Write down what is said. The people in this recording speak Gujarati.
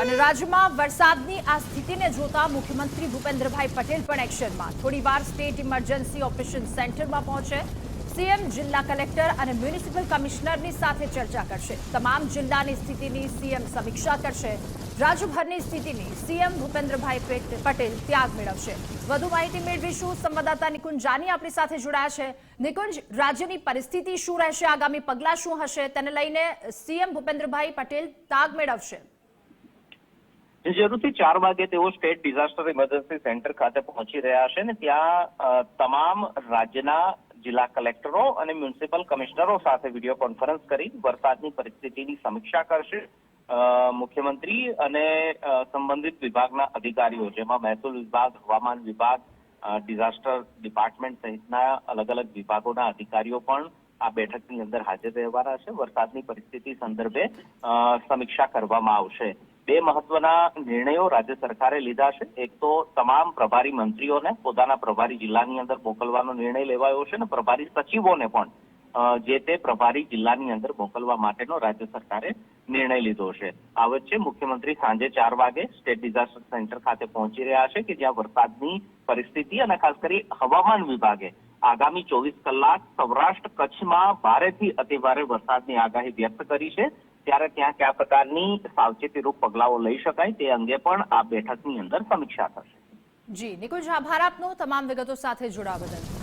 અને રાજ્યમાં વરસાદની આ સ્થિતિને જોતા મુખ્યમંત્રી ભૂપેન્દ્રભાઈ પટેલ પણ એક્શનમાં થોડીવાર સ્ટેટ ઇમરજન્સી ઓપરેશન સેન્ટરમાં પહોંચે સીએમ જિલ્લા કલેક્ટર અને મ્યુનિસિપલ કમિશનરની સાથે ચર્ચા કરશે તમામ જિલ્લાની સ્થિતિની સીએમ સમીક્ષા કરશે રાજ્યભરની સ્થિતિની સીએમ ભૂપેન્દ્રભાઈ પટેલ ત્યાગ મેળવશે વધુ માહિતી મેળવીશું સંવાદદાતા નિકુંજ જાની આપણી સાથે જોડાયા છે નિકુંજ રાજ્યની પરિસ્થિતિ શું રહેશે આગામી પગલાં શું હશે તેને લઈને સીએમ ભૂપેન્દ્રભાઈ પટેલ ત્યાગ મેળવશે જરૂરથી 4 વાગે તેઓ સ્ટેટ ડિઝાસ્ટર ઇમરજન્સી સેન્ટર ખાતે પહોંચી રહ્યા છે ને ત્યાં તમામ રાજ્યના જિલ્લા કલેક્ટરો અને મ્યુનિસિપલ કમિશનરો સાથે વિડીયો કોન્ફરન્સ કરી વરસાદની પરિસ્થિતિની સમીક્ષા કરશે મુખ્યમંત્રી અને સંબંધિત વિભાગના અધિકારીઓ જેમાં મહેસૂલ વિભાગ હવામાન વિભાગ ડિઝાસ્ટર ડિપાર્ટમેન્ટ સહિતના અલગ અલગ વિભાગોના અધિકારીઓ પણ આ બેઠકની અંદર હાજર રહેવાના છે વરસાદની પરિસ્થિતિ સંદર્ભે સમીક્ષા કરવામાં આવશે બે મહત્વના નિર્ણયો રાજ્ય સરકારે લીધા છે એક તો તમામ પ્રભારી મંત્રીઓને પોતાના પ્રભારી જિલ્લાની અંદર મોકલવાનો નિર્ણય લેવાયો છે અને પ્રભારી સચિવોને પણ જે તે પ્રભારી જિલ્લાની અંદર મોકલવા માટેનો રાજ્ય સરકારે નિર્ણય લીધો છે આ વચ્ચે મુખ્યમંત્રી સાંજે 4 વાગે સ્ટેટ ડિઝાસ્ટર સેન્ટર ખાતે પહોંચી રહ્યા છે કે જ્યાં વરસાદની પરિસ્થિતિ અને ખાસ કરી હવામાન વિભાગે આગામી 24 કલાક સૌરાષ્ટ્ર કચ્છમાં ભારેથી અતિભારે વરસાદની આગાહી વ્યક્ત કરી છે ત્યારે ત્યાં કયા પ્રકારની સાવચેતીરૂપ પગલાઓ લઈ શકાય તે અંગે પણ આ બેઠકની અંદર સમીક્ષા થશે જી નિકુંજ આભાર આપનો તમામ વિગતો સાથે જોડાવા બદલ